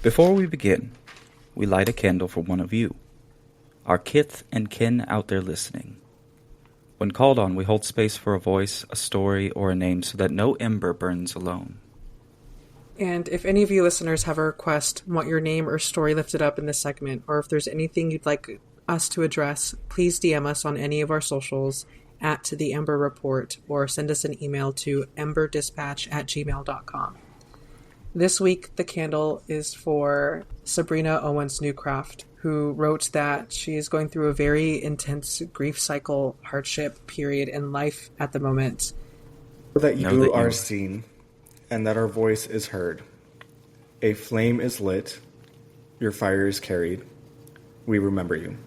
Before we begin, we light a candle for one of you, our kith and kin out there listening. When called on, we hold space for a voice, a story, or a name so that no ember burns alone. And if any of you listeners have a request, want your name or story lifted up in this segment, or if there's anything you'd like us to address, please DM us on any of our socials at the Ember Report, or send us an email to emberdispatch@gmail.com. This week, the candle is for Sabrina Owens Newcraft, who wrote that she is going through a very intense grief cycle, hardship period in life at the moment. That you are seen, and that our voice is heard. A flame is lit, your fire is carried. We remember you.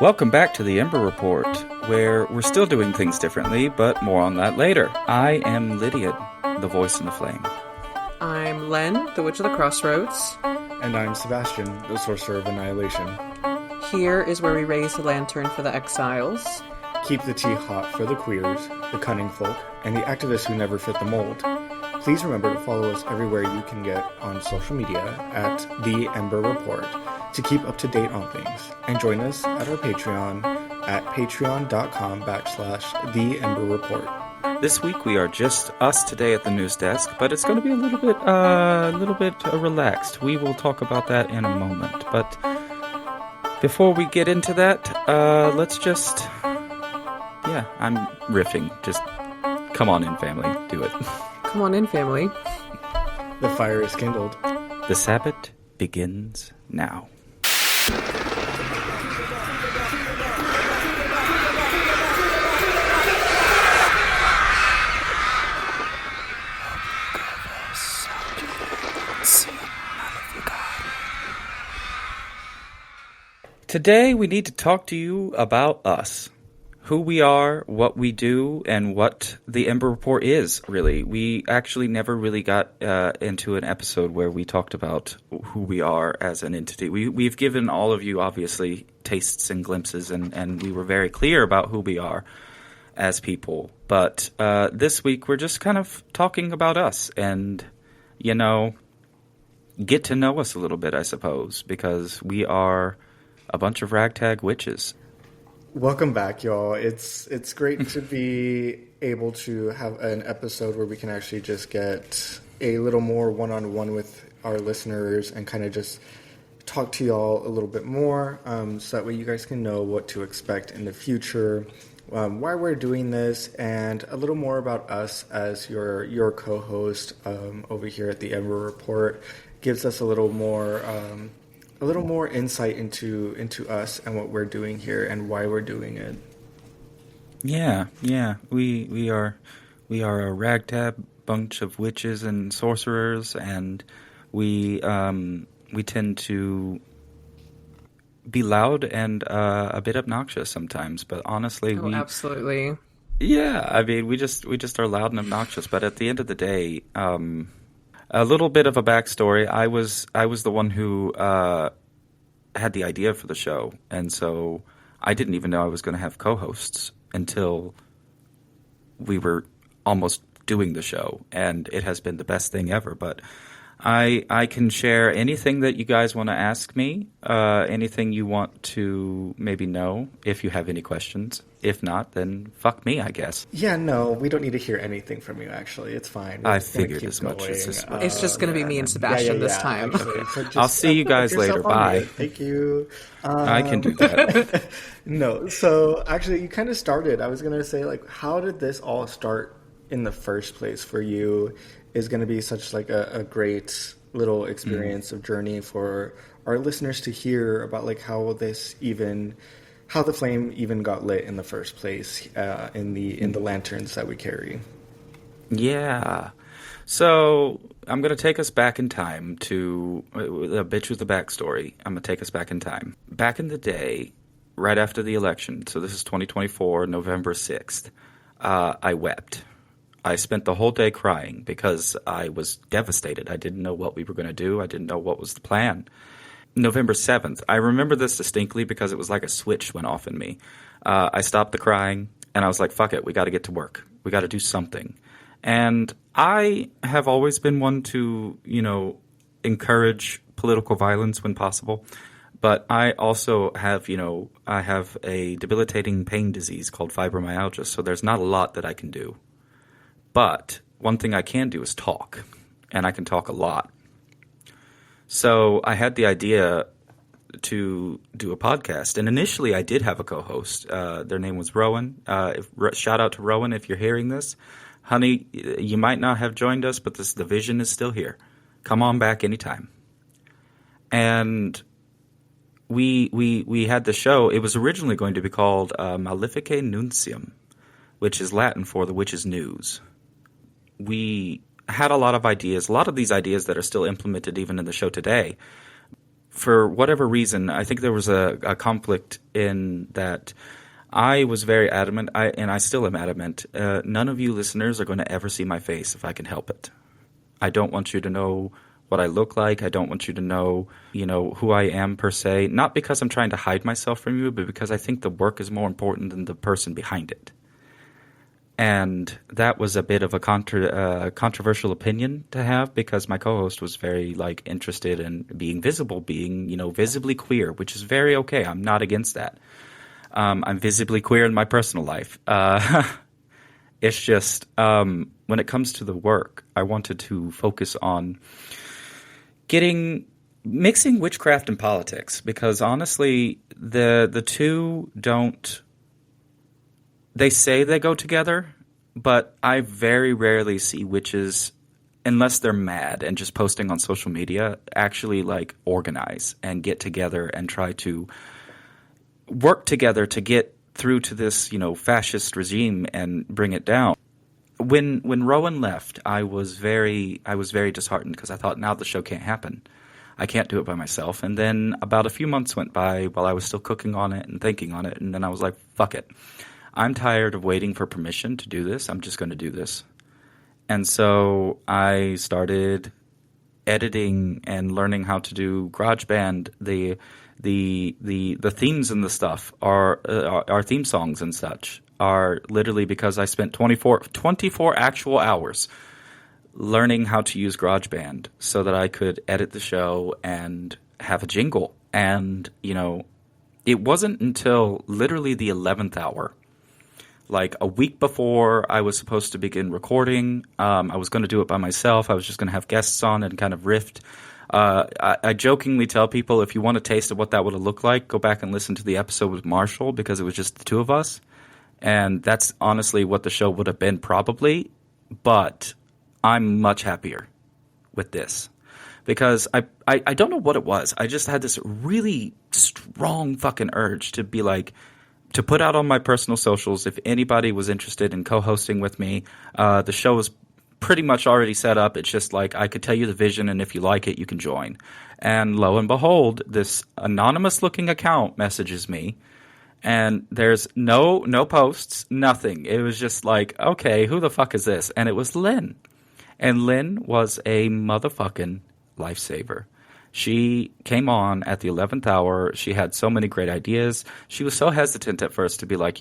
Welcome back to the Ember Report, where we're still doing things differently, but more on that later. I am Lydia, the voice in the flame. I'm Len, the Witch of the Crossroads. And I'm Sebastian, the Sorcerer of Annihilation. Here is where we raise the lantern for the exiles. Keep the tea hot for the queers, the cunning folk, and the activists who never fit the mold. Please remember to follow us everywhere you can get on social media at The Ember Report to keep up to date on things. And join us at our Patreon at patreon.com/The Ember Report. This week we are just us today at the news desk, but it's going to be a little bit relaxed. We will talk about that in a moment. But before we get into that, let's just... Yeah, I'm riffing. Just come on in, family. Do it. Come on in, family. The fire is kindled. The Sabbath begins now. Today we need to talk to you about us. Who we are, what we do, and what the Ember Report is, really. We actually never really got into an episode where we talked about who we are as an entity. We've given all of you, obviously, tastes and glimpses, and we were very clear about who we are as people. But this week, we're just kind of talking about us and, get to know us a little bit, I suppose, because we are a bunch of ragtag witches. Welcome back, y'all. It's great to be able to have an episode where we can actually just get a little more one-on-one with our listeners and kind of just talk to y'all a little bit more, so that way you guys can know what to expect in the future, why we're doing this, and a little more about us as your co-host over here at the Ember Report. Gives us a little more insight into us and what we're doing here and why we're doing it. Yeah. We are a ragtag bunch of witches and sorcerers, and we tend to be loud and a bit obnoxious sometimes. But honestly, absolutely. Yeah, I mean, we just are loud and obnoxious. But at the end of the day, a little bit of a backstory. I was the one who had the idea for the show, and so I didn't even know I was going to have co-hosts until we were almost doing the show, and it has been the best thing ever. But I can share anything that you guys want to ask me, anything you want to maybe know, if you have any questions. If not, then fuck me, I guess. Yeah, no, we don't need to hear anything from you, actually. It's fine. I figured as much. It's just going to be me and Sebastian this time. Actually, so I'll see you guys later. Bye. Thank you. I can do that. No, so actually, you kind of started. I was going to say, how did this all start in the first place for you? Is going to be such a great little experience of journey for our listeners to hear about how this even how the flame even got lit in the first place, in the lanterns that we carry. Yeah. So I'm going to take us back in time to a bitch with a backstory. I'm going to take us back in time. Back in the day, right after the election, so this is 2024, November 6th, I wept. I spent the whole day crying because I was devastated. I didn't know what we were going to do. I didn't know what was the plan. November 7th, I remember this distinctly because it was like a switch went off in me. I stopped the crying, and I was like, fuck it, we got to get to work. We got to do something. And I have always been one to, encourage political violence when possible. But I also have, I have a debilitating pain disease called fibromyalgia, so there's not a lot that I can do. But one thing I can do is talk, and I can talk a lot. So I had the idea to do a podcast, and initially I did have a co-host. Their name was Rowan. Shout out to Rowan if you're hearing this. Honey, you might not have joined us, but the vision is still here. Come on back anytime. And we had the show. It was originally going to be called Maleficae Nuncium, which is Latin for the witch's news. We had a lot of ideas, a lot of these ideas that are still implemented even in the show today. For whatever reason, I think there was a conflict in that I was very adamant, and I still am adamant, none of you listeners are going to ever see my face if I can help it. I don't want you to know what I look like. I don't want you to know, who I am per se. Not because I'm trying to hide myself from you, but because I think the work is more important than the person behind it. And that was a bit of a controversial opinion to have because my co-host was very interested in being visible, being, visibly queer, which is very okay. I'm not against that. I'm visibly queer in my personal life. It's just when it comes to the work, I wanted to focus on mixing witchcraft and politics because honestly, the two don't. They say they go together, but I very rarely see witches, unless they're mad and just posting on social media, actually organize and get together and try to work together to get through to this, fascist regime and bring it down. When Rowan left, I was very disheartened because I thought now the show can't happen. I can't do it by myself. And then about a few months went by while I was still cooking on it and thinking on it, and then I was like, fuck it. I'm tired of waiting for permission to do this. I'm just going to do this. And so I started editing and learning how to do GarageBand. The themes and the stuff our theme songs and such are literally because I spent 24 actual hours learning how to use GarageBand so that I could edit the show and have a jingle. And, it wasn't until literally the 11th hour, a week before I was supposed to begin recording. I was going to do it by myself. I was just going to have guests on and kind of riff. I jokingly tell people if you want a taste of what that would have looked like, go back and listen to the episode with Marshall because it was just the two of us. And that's honestly what the show would have been probably. But I'm much happier with this because I don't know what it was. I just had this really strong fucking urge to be to put out on my personal socials if anybody was interested in co-hosting with me. The show is pretty much already set up. It's just I could tell you the vision, and if you like it, you can join. And lo and behold, this anonymous-looking account messages me, and there's no posts, nothing. It was just okay, who the fuck is this? And it was Lynn. And Lynn was a motherfucking lifesaver. She came on at the 11th hour. She had so many great ideas. She was so hesitant at first to be let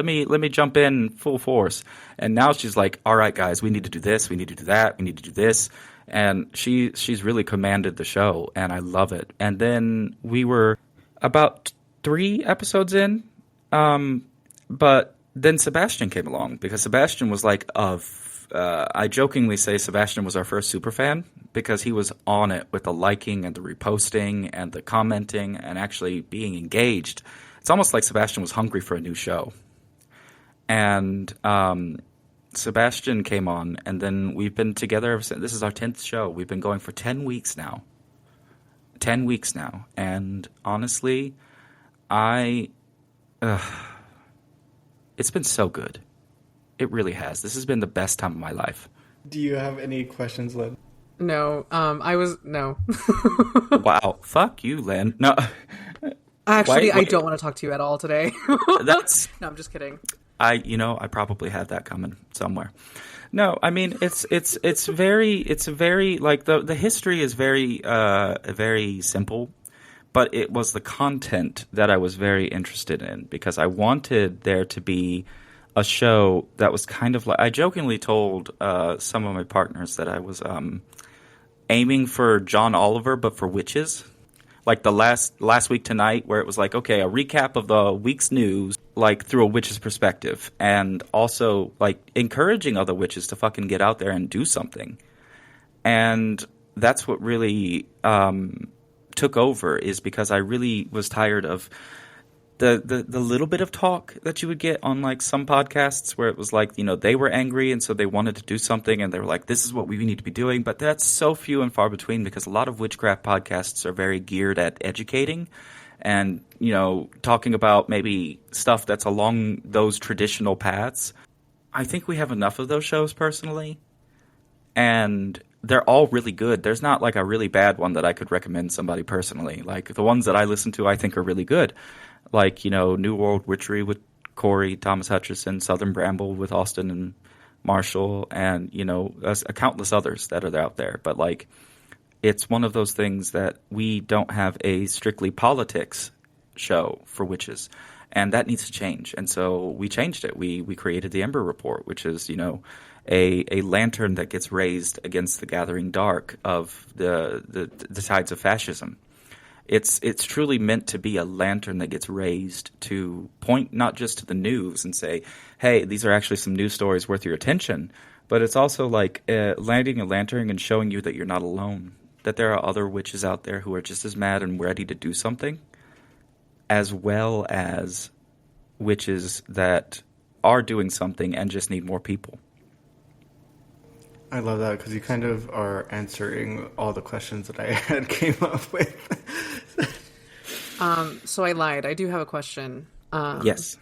me jump in full force. And now she's like, all right, guys, we need to do this. We need to do that. We need to do this. And she's really commanded the show, and I love it. And then we were about 3 episodes in, but then Sebastian came along because Sebastian was I jokingly say Sebastian was our first superfan because he was on it with the liking and the reposting and the commenting and actually being engaged. It's almost like Sebastian was hungry for a new show. And Sebastian came on, and then we've been together ever since. This is our 10th show. We've been going for 10 weeks now. 10 weeks now. And honestly, I, it's been so good. It really has. This has been the best time of my life. Do you have any questions, Lynn? No, no. Wow. Fuck you, Lynn. No. Actually, I wait. don't want to talk to you at all today. That's No, I'm just kidding. I probably had that coming somewhere. No, I mean it's very like the history is very simple, but it was the content that I was very interested in because I wanted there to be a show that was kind of like I jokingly told some of my partners that I was aiming for John Oliver but for witches. Like the last week tonight where it was like, okay, a recap of the week's news, like through a witch's perspective, and also like encouraging other witches to fucking get out there and do something. And that's what really took over, is because I really was tired of the little bit of talk that you would get on like some podcasts where it was like, they were angry and so they wanted to do something and they were like, this is what we need to be doing. But that's so few and far between because a lot of witchcraft podcasts are very geared at educating and, talking about maybe stuff that's along those traditional paths. I think we have enough of those shows personally, and they're all really good. There's not like a really bad one that I could recommend somebody personally. Like the ones that I listen to, I think are really good. Like, New World Witchery with Corey, Thomas Hutchison, Southern Bramble with Austin and Marshall, and, countless others that are out there. But, like, it's one of those things that we don't have a strictly politics show for witches, and that needs to change. And so we changed it. We created the Ember Report, which is, a lantern that gets raised against the gathering dark of the tides of fascism. It's truly meant to be a lantern that gets raised to point not just to the news and say, hey, these are actually some news stories worth your attention, but it's also like lighting a lantern and showing you that you're not alone, that there are other witches out there who are just as mad and ready to do something, as well as witches that are doing something and just need more people. I love that because you kind of are answering all the questions that I had came up with. So I lied. I do have a question. Yes.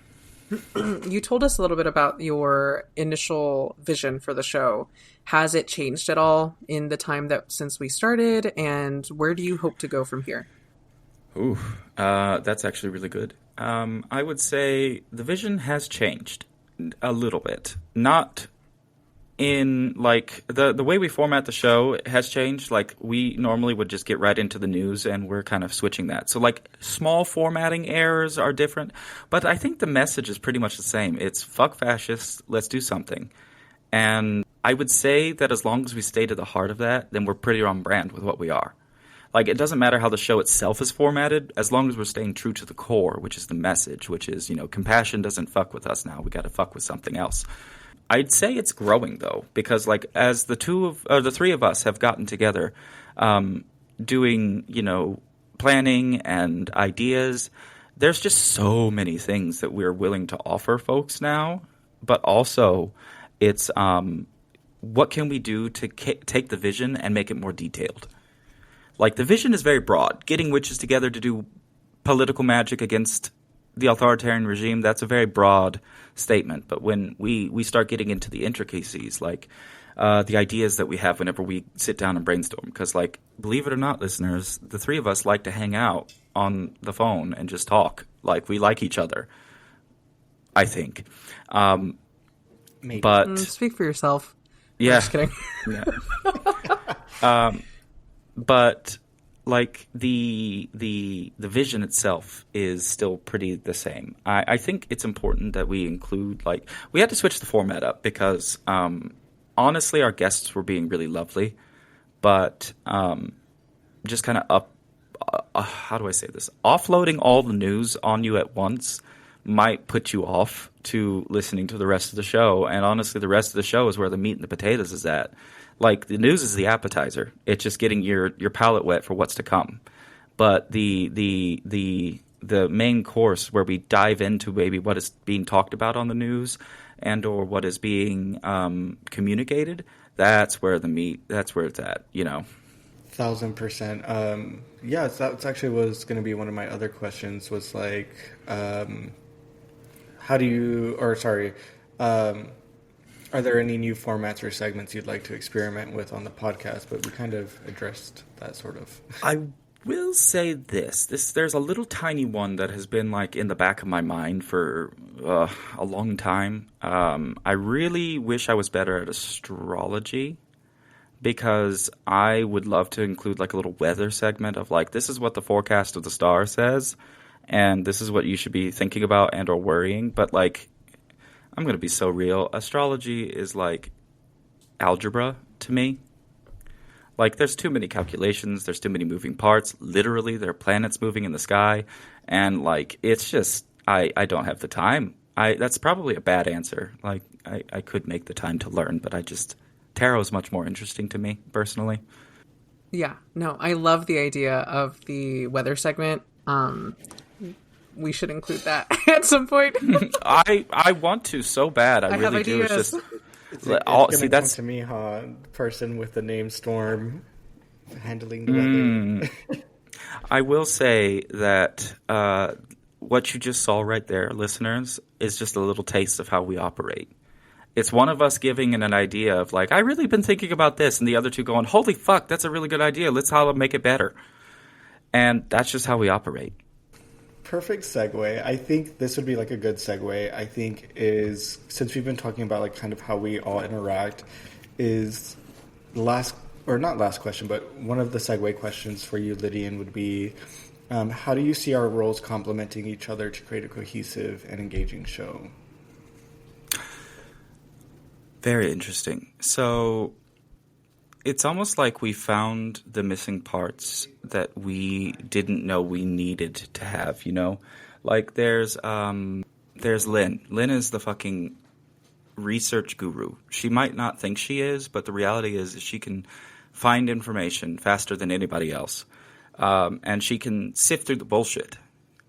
You told us a little bit about your initial vision for the show. Has it changed at all in the time that since we started, and where do you hope to go from here? Ooh, that's actually really good. I would say the vision has changed a little bit. Not in like the way we format the show has changed. Like we normally would just get right into the news, and we're kind of switching that. So like small formatting errors are different, but I think the message is pretty much the same. It's fuck fascists, let's do something. And I would say that as long as we stay to the heart of that, then we're pretty on brand with what we are. Like, it doesn't matter how the show itself is formatted, as long as we're staying true to the core, which is the message, which is, compassion doesn't fuck with us now. We got to fuck with something else. I'd say it's growing, though, because, like, as the three of us have gotten together, doing, planning and ideas, there's just so many things that we're willing to offer folks now. But also, it's what can we do to take the vision and make it more detailed? Like, the vision is very broad. Getting witches together to do political magic against the authoritarian regime, that's a very broad statement. But when we start getting into the intricacies, like the ideas that we have whenever we sit down and brainstorm, because, like, believe it or not, listeners, the three of us like to hang out on the phone and just talk. Like, we like each other, I think. Maybe. But speak for yourself. Yeah. I'm just kidding. Yeah. But like the vision itself is still pretty the same. I think it's important that we include, like, we had to switch the format up because honestly our guests were being really lovely, but just kind of how do I say this? Offloading all the news on you at once might put you off to listening to the rest of the show. And honestly, the rest of the show is where the meat and the potatoes is at. Like, the news is the appetizer. It's just getting your palate wet for what's to come. But the main course where we dive into maybe what is being talked about on the news and or what is being communicated, that's where the meat, that's where it's at, 1,000%. Yeah, that actually was going to be one of my other questions. Was like, how do you? Or sorry, are there any new formats or segments you'd like to experiment with on the podcast? But we kind of addressed that sort of. I will say this. There's a little tiny one that has been like in the back of my mind for a long time. I really wish I was better at astrology, because I would love to include like a little weather segment of like, this is what the forecast of the stars says, and this is what you should be thinking about and or worrying. But like, I'm going to be so real. Astrology is like algebra to me. Like, there's too many calculations. There's too many moving parts. Literally, there are planets moving in the sky. And, like, it's just, I don't have the time. That's probably a bad answer. Like, I could make the time to learn, but tarot is much more interesting to me, personally. Yeah, no, I love the idea of the weather segment. We should include that at some point. I want to so bad. I really do. Ideas. It's just... It's gonna come to me, person with the name Storm handling the weather. I will say that what you just saw right there, listeners, is just a little taste of how we operate. It's one of us giving an idea of like, I really been thinking about this, and the other two going, holy fuck, that's a really good idea. Let's how to make it better. And that's just how we operate. Perfect segue. I think this would be like a good segue. I think is, since we've been talking about like kind of how we all interact, is the last, or not last question, but one of the segue questions for you, Lydian, would be, how do you see our roles complementing each other to create a cohesive and engaging show? Very interesting. So it's almost like we found the missing parts that we didn't know we needed to have, you know? Like there's Lynn. Lynn is the fucking research guru. She might not think she is, but the reality is she can find information faster than anybody else. And she can sift through the bullshit.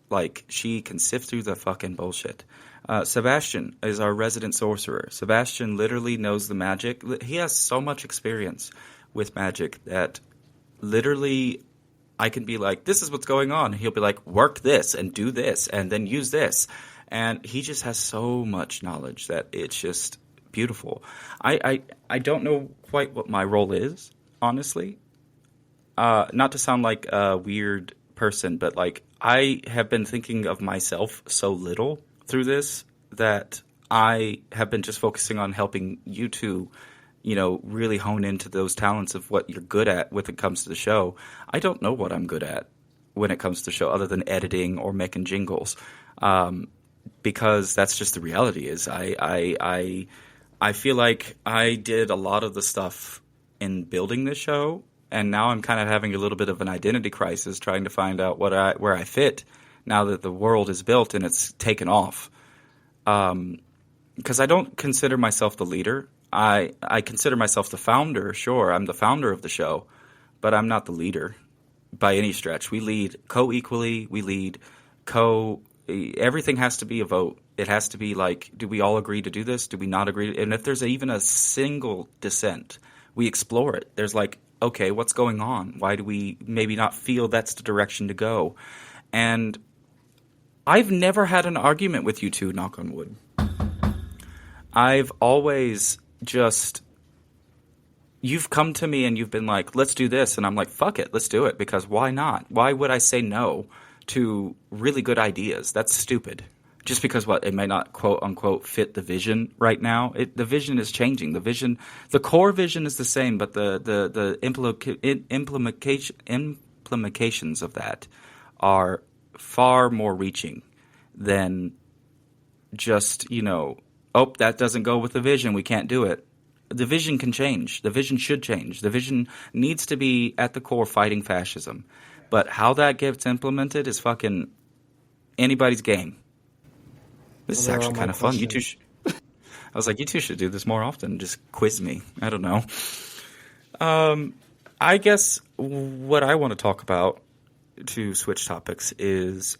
Like, she can sift through the fucking bullshit. Sebastian is our resident sorcerer. Sebastian literally knows the magic. He has so much experience with magic that literally I can be like, this is what's going on. He'll be like, work this and do this and then use this. And he just has so much knowledge that it's just beautiful. I don't know quite what my role is, honestly. Not to sound like a weird person, but like I have been thinking of myself so little through this that I have been just focusing on helping you two, you know, really hone into those talents of what you're good at when it comes to the show. I don't know what I'm good at when it comes to the show other than editing or making jingles. Because that's just the reality is I feel like I did a lot of the stuff in building this show, and now I'm kind of having a little bit of an identity crisis trying to find out where I fit now that the world is built and it's taken off. Because I don't consider myself the leader. I consider myself the founder, sure. I'm the founder of the show, but I'm not the leader by any stretch. We lead co-equally. We lead everything has to be a vote. It has to be like, do we all agree to do this? Do we not agree? And if there's even a single dissent, we explore it. There's like, okay, what's going on? Why do we maybe not feel that's the direction to go? And I've never had an argument with you two, knock on wood. I've always just, you've come to me and you've been like, let's do this. And I'm like, fuck it, let's do it. Because why not? Why would I say no to really good ideas? That's stupid. Just because it may not quote unquote fit the vision right now. The vision is changing. The core vision is the same, but the implications of that are far more reaching than just, that doesn't go with the vision, we can't do it. The vision can change. The vision should change. The vision needs to be at the core fighting fascism. But how that gets implemented is fucking anybody's game. This is actually kind of fun. You two I was like, you two should do this more often. Just quiz me. I don't know. I guess what I want to talk about, to switch topics, is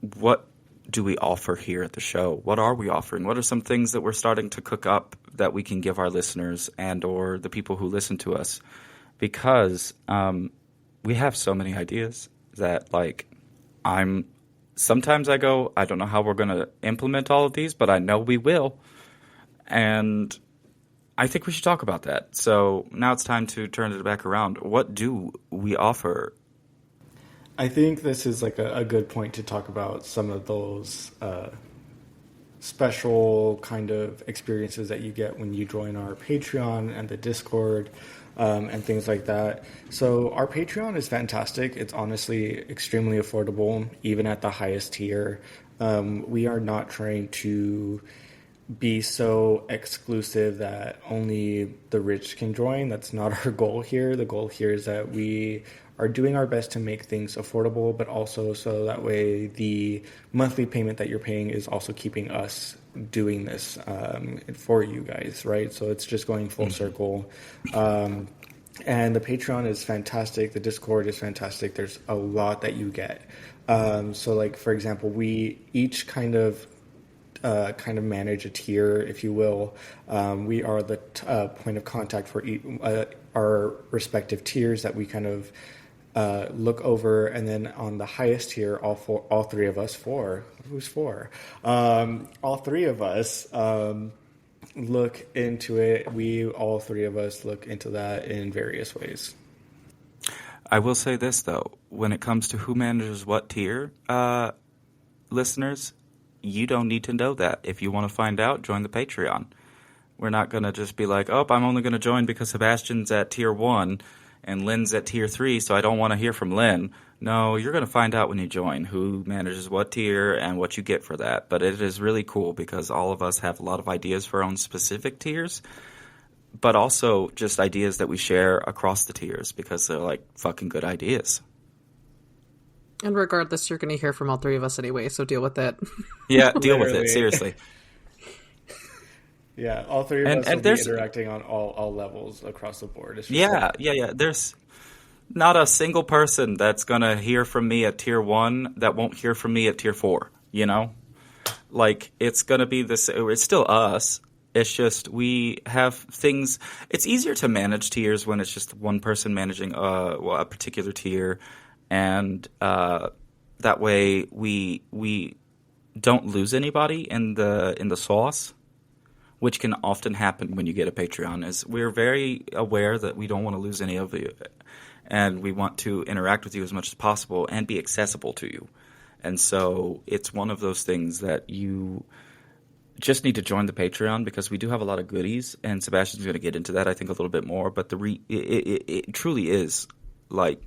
what do we offer here at the show? What are we offering? What are some things that we're starting to cook up that we can give our listeners and or the people who listen to us? because we have so many ideas that, like, sometimes I go, I don't know how we're going to implement all of these, but I know we will. And I think we should talk about that. So now it's time to turn it back around. What do we offer? I think this is like a good point to talk about some of those special kind of experiences that you get when you join our Patreon and the Discord, and things like that. So our Patreon is fantastic. It's honestly extremely affordable, even at the highest tier. We are not trying to be so exclusive that only the rich can join. That's not our goal here. The goal here is that we are doing our best to make things affordable, but also so that way the monthly payment that you're paying is also keeping us doing this for you guys, right? So it's just going full circle. And the Patreon is fantastic. The Discord is fantastic. There's a lot that you get. So like, for example, we each kind of manage a tier, if you will. We are the point of contact for our respective tiers that we kind of look over, and then on the highest tier, all three of us look into it. We all three of us look into that in various ways. I will say this, though. When it comes to who manages what tier, listeners, you don't need to know that. If you want to find out, join the Patreon. We're not going to just be like, oh, I'm only going to join because Sebastian's at tier 1 and Lynn's at tier 3, so I don't want to hear from Lynn. No, you're going to find out when you join who manages what tier and what you get for that. But it is really cool because all of us have a lot of ideas for our own specific tiers, but also just ideas that we share across the tiers because they're like fucking good ideas. And regardless, you're going to hear from all three of us anyway, so deal with it. Yeah, deal with it, seriously. Yeah, all three of us will be interacting on all levels across the board. It's just yeah. There's not a single person that's going to hear from me at tier 1 that won't hear from me at tier 4, you know? Like, it's going to be this. It's still us. It's just we have things. It's easier to manage tiers when it's just one person managing a particular tier. And that way we don't lose anybody in the sauce, which can often happen when you get a Patreon. Is we're very aware that we don't want to lose any of you, and we want to interact with you as much as possible and be accessible to you. And so it's one of those things that you just need to join the Patreon because we do have a lot of goodies, and Sebastian's going to get into that, I think, a little bit more. But it truly is like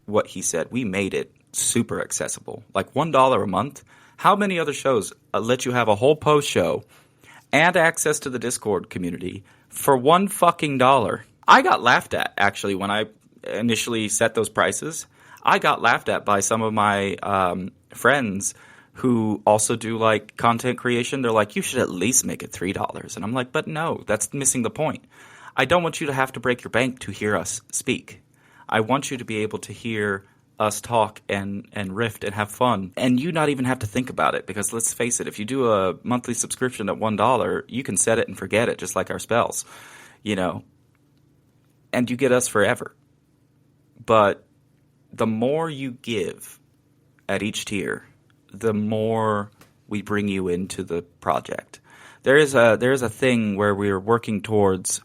what he said. We made it super accessible. Like $1 a month. How many other shows let you have a whole post show and access to the Discord community for $1 fucking dollar? I got laughed at, actually, when I initially set those prices. I got laughed at by some of my friends who also do like content creation. They're like, you should at least make it $3. And I'm like, but no, that's missing the point. I don't want you to have to break your bank to hear us speak. I want you to be able to hear us talk and riff and have fun, and you not even have to think about it, because let's face it, if you do a monthly subscription at $1, you can set it and forget it, just like our spells, you know, and you get us forever. But the more you give at each tier, the more we bring you into the project. There is a thing where we're working towards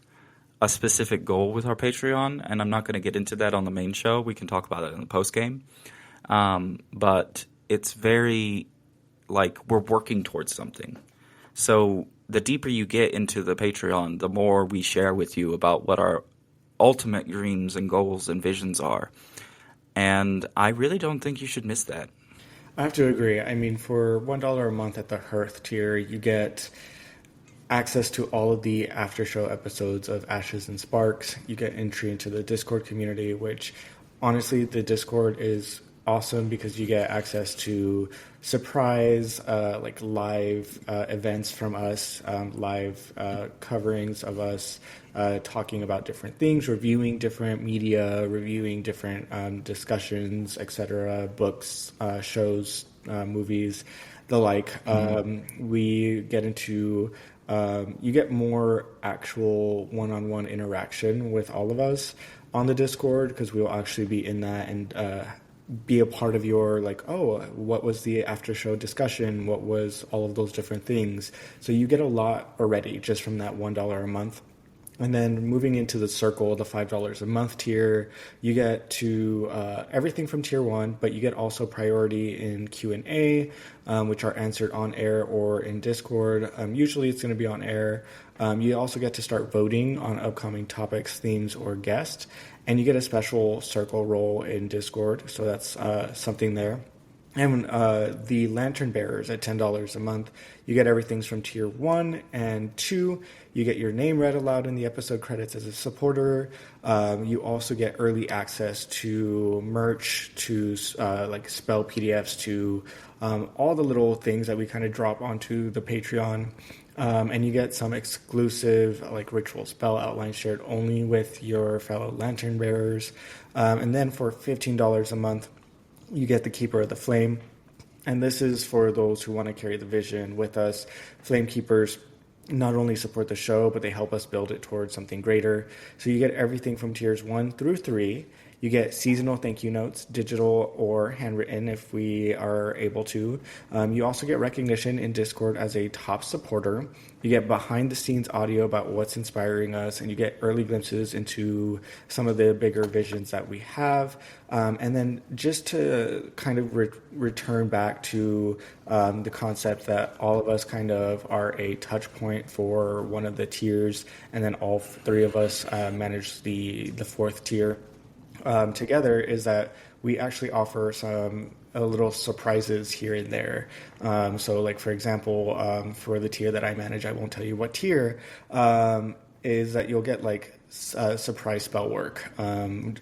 a specific goal with our Patreon, and I'm not going to get into that on the main show. We can talk about it in the post game. But it's very like we're working towards something. So the deeper you get into the Patreon, the more we share with you about what our ultimate dreams and goals and visions are. And I really don't think you should miss that. I have to agree. I mean, for $1 a month at the Hearth tier, you get access to all of the after show episodes of Ashes and Sparks. You get entry into the Discord community, which honestly, the Discord is awesome because you get access to surprise, like live events from us, live coverings of us talking about different things, reviewing different media, reviewing different discussions, etc., books, shows, movies, the like. We get into you get more actual one-on-one interaction with all of us. on the Discord, because we will actually be in that and be a part of your, like, oh, what was the after show discussion? What was all of those different things? So you get a lot already just from that $1 a month. And then moving into the circle, the $5 a month tier, you get to everything from tier 1, but you get also priority in Q&A, which are answered on air or in Discord. Usually it's going to be on air. You also get to start voting on upcoming topics, themes, or guests. And you get a special circle role in Discord, so that's something there. And the lantern bearers at $10 a month, you get everything from tier 1 and 2. You get your name read aloud in the episode credits as a supporter. You also get early access to merch, to like spell PDFs, to all the little things that we kind of drop onto the Patreon. And you get some exclusive like ritual spell outlines shared only with your fellow lantern bearers. And then for $15 a month, you get the Keeper of the Flame. And this is for those who want to carry the vision with us. Flame Keepers not only support the show, but they help us build it towards something greater. So you get everything from tiers 1 through 3. You get seasonal thank you notes, digital or handwritten if we are able to. You also get recognition in Discord as a top supporter. You get behind the scenes audio about what's inspiring us, and you get early glimpses into some of the bigger visions that we have. And then just to kind of return back to the concept that all of us kind of are a touch point for one of the tiers, and then all 3 of us manage the 4th tier. Together, is that we actually offer some little surprises here and there. So like, for example, for the tier that I manage, I won't tell you what tier, is that you'll get like surprise spell work,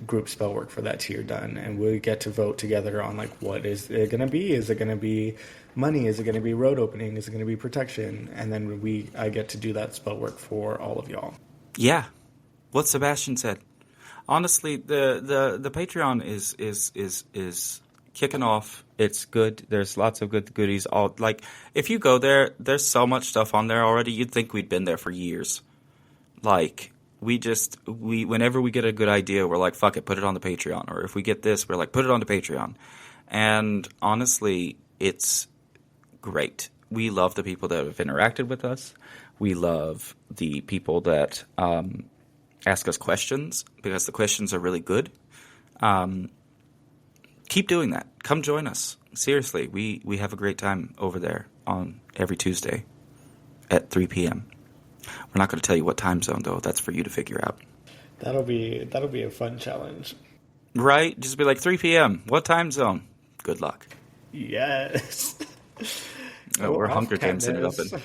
group spell work for that tier done. And we get to vote together on like, what is it going to be? Is it going to be money? Is it going to be road opening? Is it going to be protection? And then I get to do that spell work for all of y'all. Yeah. What Sebastian said. Honestly, the Patreon is kicking off. It's good. There's lots of good goodies. All like, if you go there, there's so much stuff on there already. You'd think we'd been there for years. Like, we whenever we get a good idea, we're like, fuck it, put it on the Patreon. Or if we get this, we're like, put it on the Patreon. And honestly, it's great. We love the people that have interacted with us. We love the people that ask us questions, because the questions are really good. Keep doing that. Come join us. Seriously, we have a great time over there on every Tuesday at 3 p.m. We're not going to tell you what time zone, though. That's for you to figure out. That'll be a fun challenge. Right? Just be like, 3 p.m. What time zone? Good luck. Yes. We're Hunger Games it up in.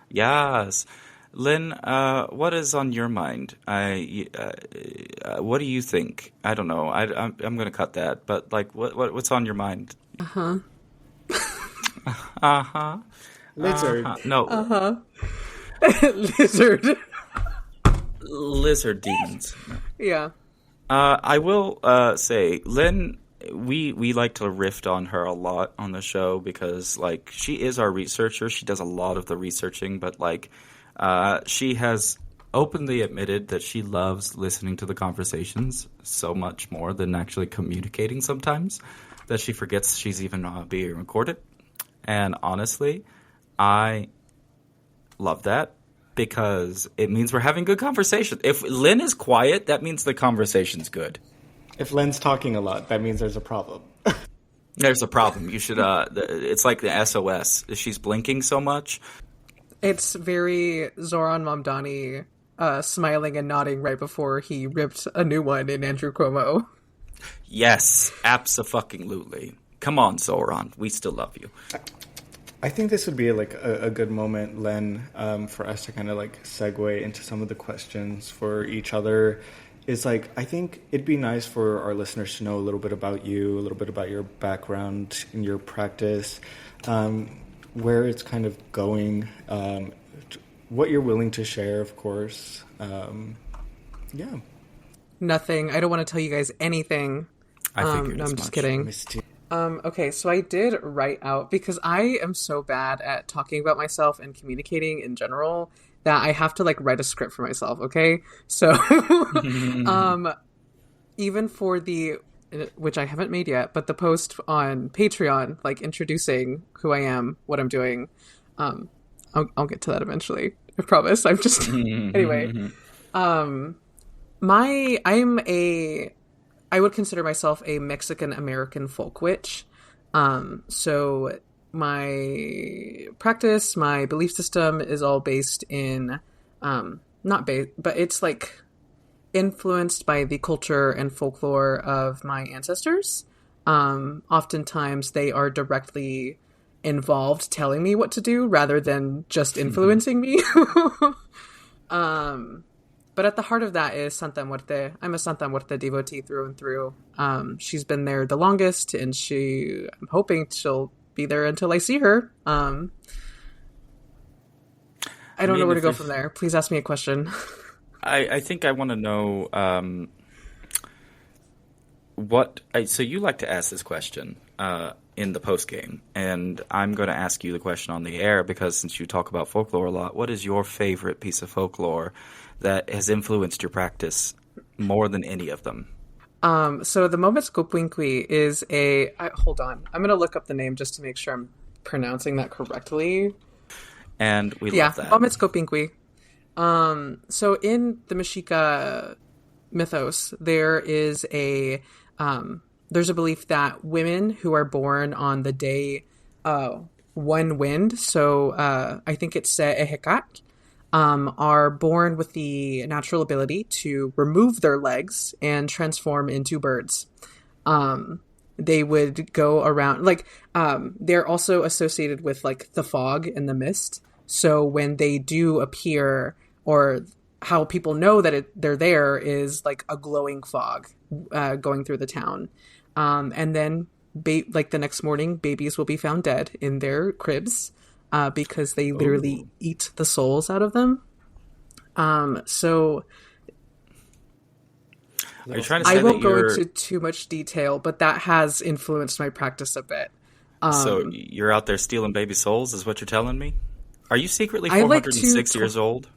Yes. Lynn, what is on your mind? What do you think? I don't know. I'm going to cut that. But like, what's on your mind? Uh-huh. Uh-huh. Lizard. No. Uh-huh. Lizard. Lizard demons. Yeah. I will say, Lynn, we like to riff on her a lot on the show, because like, she is our researcher. She does a lot of the researching, but like, she has openly admitted that she loves listening to the conversations so much more than actually communicating sometimes, that she forgets she's even being recorded. And honestly, I love that, because it means we're having good conversation. If Lynn is quiet, that means the conversation's good. If Lynn's talking a lot, that means there's a problem. There's a problem. You should, it's like the SOS. She's blinking so much. It's very Zoran Mamdani smiling and nodding right before he ripped a new one in Andrew Cuomo. Yes, abso-fucking-lutely. Come on, Zoran. We still love you. I think this would be like a good moment, Len, for us to kind of like segue into some of the questions for each other. It's like, I think it'd be nice for our listeners to know a little bit about you, a little bit about your background and your practice, where it's kind of going, what you're willing to share, of course. Yeah. Nothing. I don't want to tell you guys anything. I figured no, as I'm just much. kidding. Okay, so I did write out, because I am so bad at talking about myself and communicating in general that I have to like write a script for myself, okay? So even for the, which I haven't made yet, but the post on Patreon, like introducing who I am, what I'm doing, I'll get to that eventually. I promise. I'm just anyway. I would consider myself a Mexican American folk witch. So my practice, my belief system is all based in, not based, but it's like influenced by the culture and folklore of my ancestors. Oftentimes they are directly involved telling me what to do rather than just influencing me. But at the heart of that is Santa Muerte. I'm a Santa Muerte devotee through and through. She's been there the longest, and I'm hoping she'll be there until I see her. I don't know where to go from there. Please ask me a question. I think I want to know so you like to ask this question in the post game, and I'm going to ask you the question on the air because since you talk about folklore a lot, what is your favorite piece of folklore that has influenced your practice more than any of them? So the Moments Kopwinkwi is hold on. I'm going to look up the name just to make sure I'm pronouncing that correctly. And we love that. Moments Kopwinkwi. So in the Mexica mythos, there's a belief that women who are born on the day one wind, so I think it's Ehecat, are born with the natural ability to remove their legs and transform into birds. They would go around, they're also associated with, the fog and the mist. So when they do appear, or how people know that they're there is, a glowing fog going through the town. And then, the next morning, babies will be found dead in their cribs. Because they literally eat the souls out of them. So are you trying to say I won't go into too much detail, but that has influenced my practice a bit. So you're out there stealing baby souls, is what you're telling me? Are you secretly 406 years old?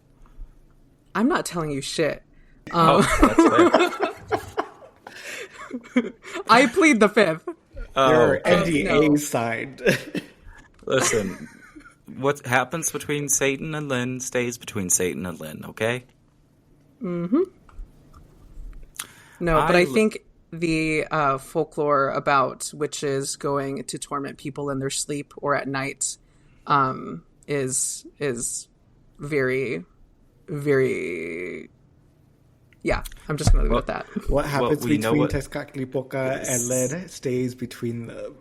I'm not telling you shit. That's fair. I plead the fifth. Your NDA signed. Listen. What happens between Satan and Lynn stays between Satan and Lynn, okay? Mm-hmm. No, but I think the folklore about witches going to torment people in their sleep or at night is very, very... Yeah, I'm just going to leave it at that. What happens between Tezcatlipoca and Lynn stays between them.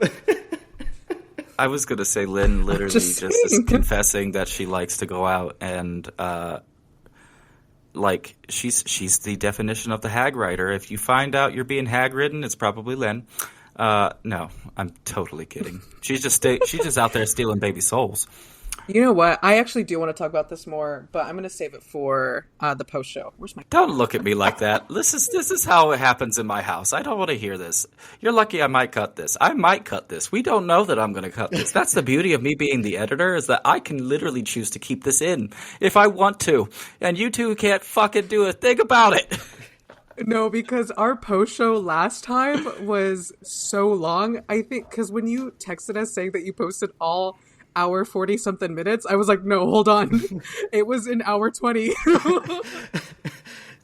I was going to say Lynn literally just is confessing that she likes to go out and, she's the definition of the hag rider. If you find out you're being hag ridden, it's probably Lynn. No, I'm totally kidding. She's just out there stealing baby souls. You know what? I actually do want to talk about this more, but I'm going to save it for the post show. Where's my? Don't look at me like that. This is how it happens in my house. I don't want to hear this. You're lucky I might cut this. I might cut this. We don't know that I'm going to cut this. That's the beauty of me being the editor, is that I can literally choose to keep this in if I want to, and you two can't fucking do a thing about it. No, because our post show last time was so long. I think because when you texted us saying that you posted all hour 40 something minutes, I was like, no, hold on. It was an hour 20.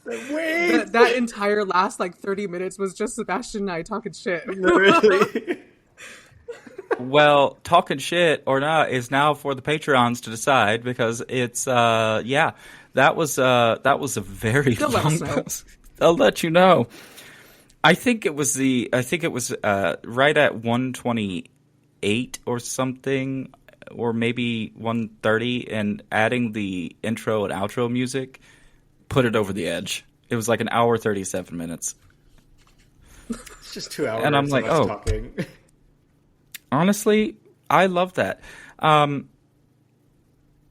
Wait. That entire last 30 minutes was just Sebastian and I talking shit. Really? Well, talking shit or not is now for the Patreons to decide, because it's that was a very long post. I'll let you know. I think it was right at 128 or something, or maybe 130, and adding the intro and outro music put it over the edge. It was like an hour 37 minutes. It's just 2 hours. And I'm like, talking. Honestly, I love that.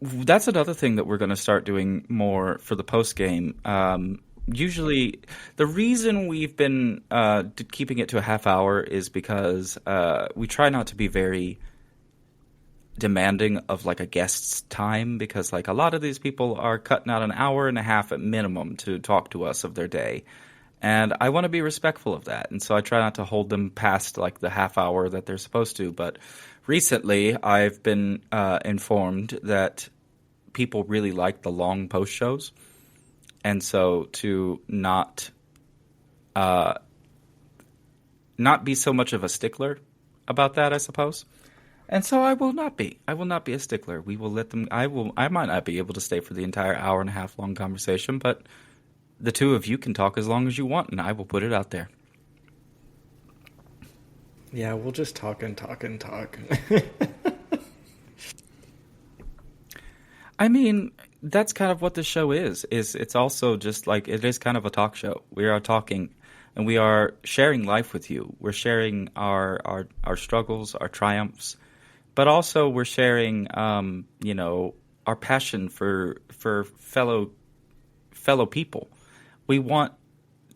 That's another thing that we're going to start doing more for the post game. Usually, the reason we've been keeping it to a half hour is because we try not to be very demanding of a guest's time, because a lot of these people are cutting out an hour and a half at minimum to talk to us of their day. And I want to be respectful of that. And so I try not to hold them past like the half hour that they're supposed to. But recently I've been informed that people really like the long post shows. And so to not be so much of a stickler about that, I suppose. And so I will not be. I will not be a stickler. We will let them. I might not be able to stay for the entire hour and a half long conversation, but the two of you can talk as long as you want, and I will put it out there. Yeah, we'll just talk and talk and talk. I mean, that's kind of what the show is. It's also just like it is kind of a talk show. We are talking, and we are sharing life with you. We're sharing our struggles, our triumphs, but also we're sharing, our passion for fellow people. We want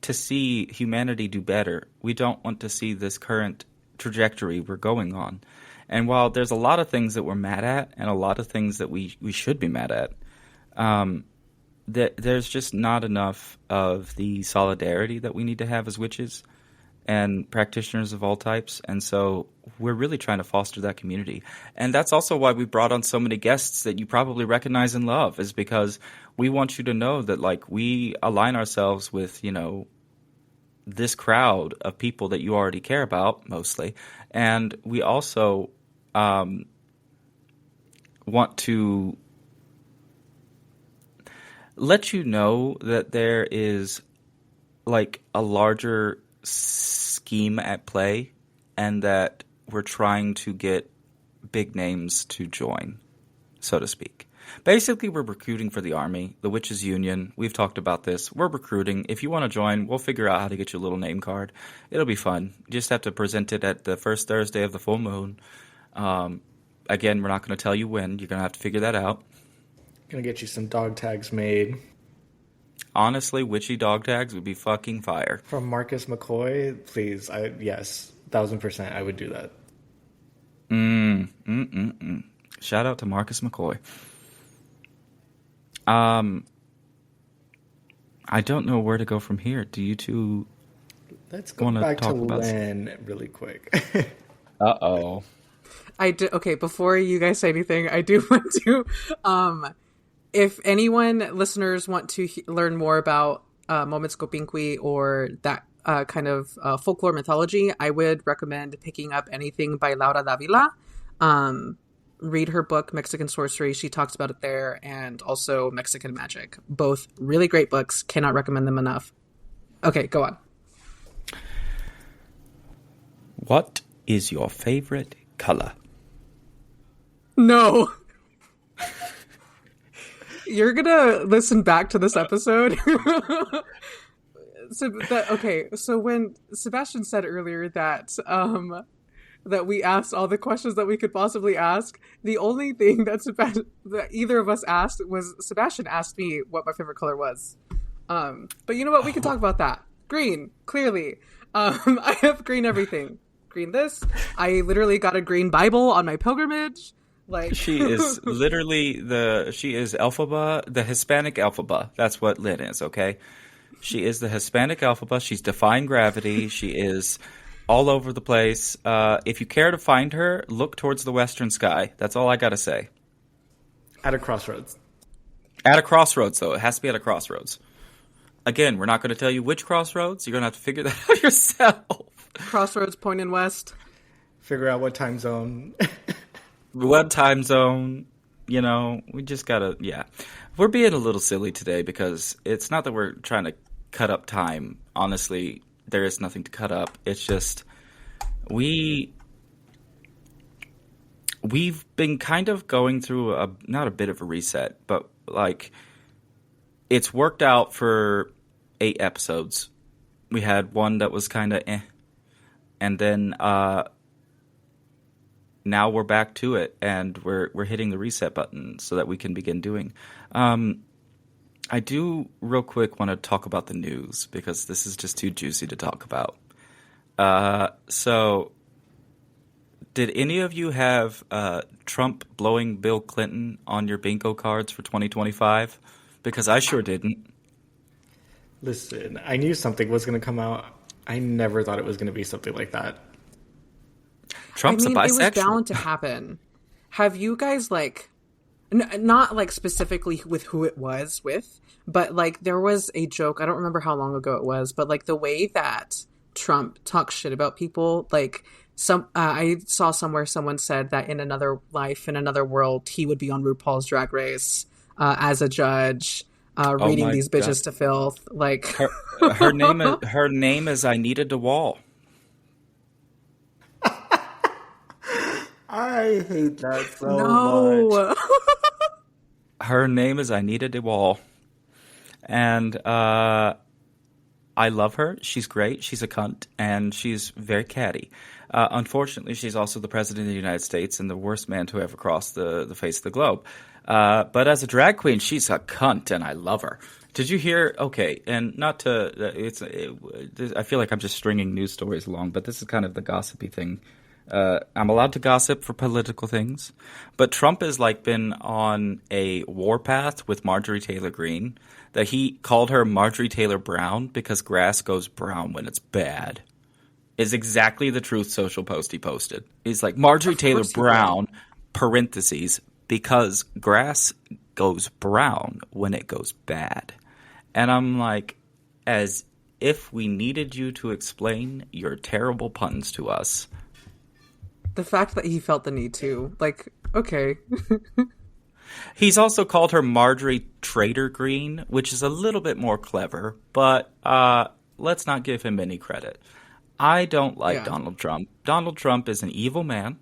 to see humanity do better. We don't want to see this current trajectory we're going on. And while there's a lot of things that we're mad at and a lot of things that we should be mad at, there's just not enough of the solidarity that we need to have as witches and practitioners of all types. And so we're really trying to foster that community. And that's also why we brought on so many guests that you probably recognize and love, is because we want you to know that like we align ourselves with, this crowd of people that you already care about mostly. And we also want to let you know that there is like a larger scheme at play and that we're trying to get big names to join, so to speak. Basically, we're recruiting for the army, the Witches Union. We've talked about this. We're recruiting. If you want to join, we'll figure out how to get you a little name card. It'll be fun. You just have to present it at the first Thursday of the full moon. Again, we're not going to tell you when. You're going to have to figure that out. Gonna get you some dog tags made. Honestly, witchy dog tags would be fucking fire. From Marcus McCoy, please. Yes, 1000% I would do that. Shout out to Marcus McCoy. I don't know where to go from here. Do you two Let's go back to Lynn really quick. Uh-oh. Okay, before you guys say anything, I do want to, if listeners want to learn more about Moments Copinqui or that kind of folklore mythology, I would recommend picking up anything by Laura Davila. Read her book, Mexican Sorcery. She talks about it there, and also Mexican Magic. Both really great books. Cannot recommend them enough. Okay, go on. What is your favorite color? No. You're gonna listen back to this episode. So when Sebastian said earlier that that we asked all the questions that we could possibly ask, the only thing that either of us asked was Sebastian asked me what my favorite color was. But you know what? We can talk about that. Green, clearly. I have green everything. Green this. I literally got a green Bible on my pilgrimage. Like she is literally she is Elphaba, the Hispanic Elphaba. That's what Lynn is, okay? She is the Hispanic Elphaba. She's defying gravity. She is all over the place. If you care to find her, look towards the western sky. That's all I gotta say. At a crossroads. At a crossroads, though. It has to be at a crossroads. Again, we're not going to tell you which crossroads. You're going to have to figure that out yourself. Crossroads pointing west. Figure out what time zone. What time zone. We just got to, yeah. We're being a little silly today because it's not that we're trying to cut up time. Honestly, there is nothing to cut up. It's just we've been kind of going through not a bit of a reset, but like it's worked out for 8 episodes. We had one that was kind of and then now we're back to it, and we're hitting the reset button so that we can begin doing. I do real quick want to talk about the news because this is just too juicy to talk about. So, did any of you have Trump blowing Bill Clinton on your bingo cards for 2025? Because I sure didn't. Listen, I knew something was going to come out. I never thought it was going to be something like that. Trump's I mean, a it was bisexual. bound to happen. Have you guys, like, not, like, specifically with who it was with, but, like, there was a joke, I don't remember how long ago it was, but, like, the way that Trump talks shit about people, like, I saw somewhere someone said that in another life, in another world, he would be on RuPaul's Drag Race as a judge, Oh reading my these God. bitches to filth, like... Her name is Anita DeWall. I hate that so much. No! Her name is Anita DeWall. And I love her. She's great. She's a cunt. And she's very catty. Unfortunately, she's also the president of the United States and the worst man to ever cross the face of the globe. But as a drag queen, she's a cunt, and I love her. Did you hear? Okay, and not to. I feel like I'm just stringing news stories along, but this is kind of the gossipy thing. I'm allowed to gossip for political things, but Trump has like been on a warpath with Marjorie Taylor Greene. That he called her Marjorie Taylor Brown because grass goes brown when it's bad. Is exactly the Truth Social post he posted. He's like Marjorie Taylor Brown parentheses because grass goes brown when it goes bad. And I'm like, as if we needed you to explain your terrible puns to us. The fact that he felt the need to, like, okay. He's also called her Marjorie Trader Green, which is a little bit more clever, but let's not give him any credit. I don't like Donald Trump. Donald Trump is an evil man.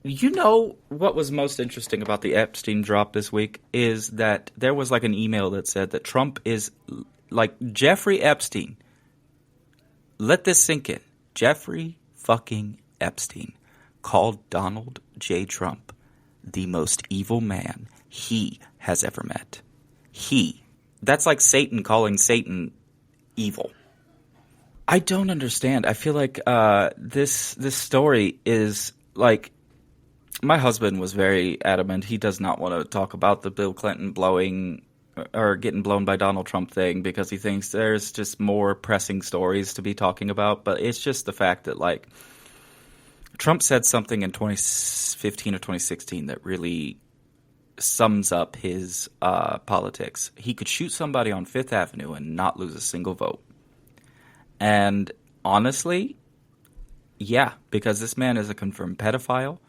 You know what was most interesting about the Epstein drop this week is that there was like an email that said that Trump is like Jeffrey Epstein. Let this sink in. Jeffrey fucking Epstein called Donald J. Trump the most evil man he has ever met. That's like Satan calling Satan evil. I don't understand. I feel like this story is like, my husband was very adamant. He does not want to talk about the Bill Clinton blowing or getting blown by Donald Trump thing because he thinks there's just more pressing stories to be talking about. But it's just the fact that, like, Trump said something in 2015 or 2016 that really sums up his politics. He could shoot somebody on Fifth Avenue and not lose a single vote. And honestly, yeah, because this man is a confirmed pedophile.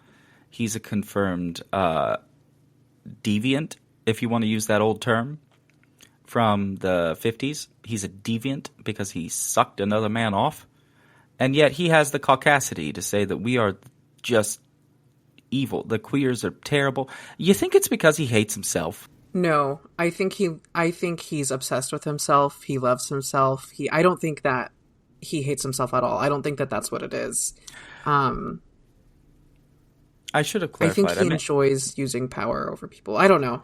He's a confirmed deviant, if you want to use that old term, from the 50s. He's a deviant because he sucked another man off. And yet he has the caucasity to say that we are just evil. The queers are terrible. You think it's because he hates himself? No, I think he's obsessed with himself. He loves himself. I don't think that he hates himself at all. I don't think that that's what it is. I should have clarified. I think he enjoys using power over people. I don't know.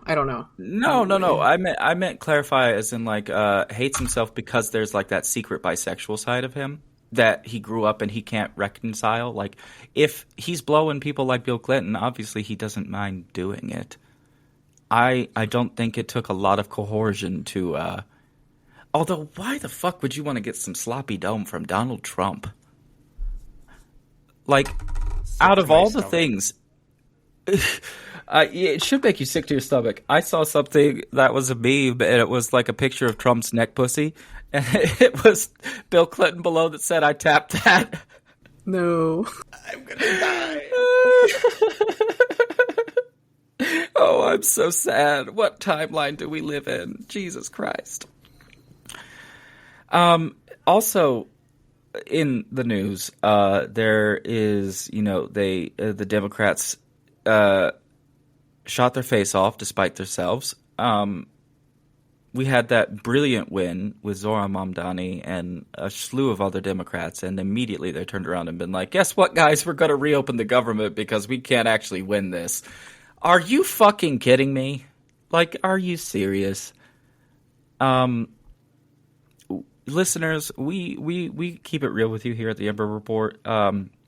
No. I meant clarify as in like hates himself because there's like that secret bisexual side of him that he grew up and he can't reconcile. Like, if he's blowing people like Bill Clinton, obviously he doesn't mind doing it. I don't think it took a lot of coercion to although why the fuck would you want to get some sloppy dome from Donald Trump? Like, out of all the things, it should make you sick to your stomach. I saw something that was a meme, and it was like a picture of Trump's neck pussy, and it was Bill Clinton below that said, "I tapped that." No. I'm gonna die. Oh, I'm so sad. What timeline do we live in? Jesus Christ. Also, in the news, there is, the Democrats shot their face off despite themselves. We had that brilliant win with Zohran Mamdani and a slew of other Democrats, and immediately they turned around and been like, guess what, guys? We're going to reopen the government because we can't actually win this. Are you fucking kidding me? Like, are you serious? Listeners, we keep it real with you here at the Ember Report.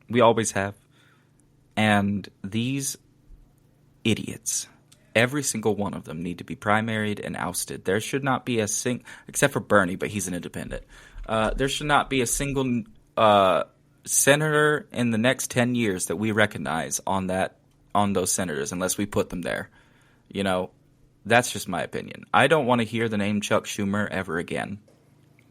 We always have. And these idiots Every single one of them need to be primaried and ousted. There should not be except for Bernie, but he's an independent. There should not be a single senator in the next 10 years that we recognize on those senators unless we put them there. You know, that's just my opinion. I don't want to hear the name Chuck Schumer ever again.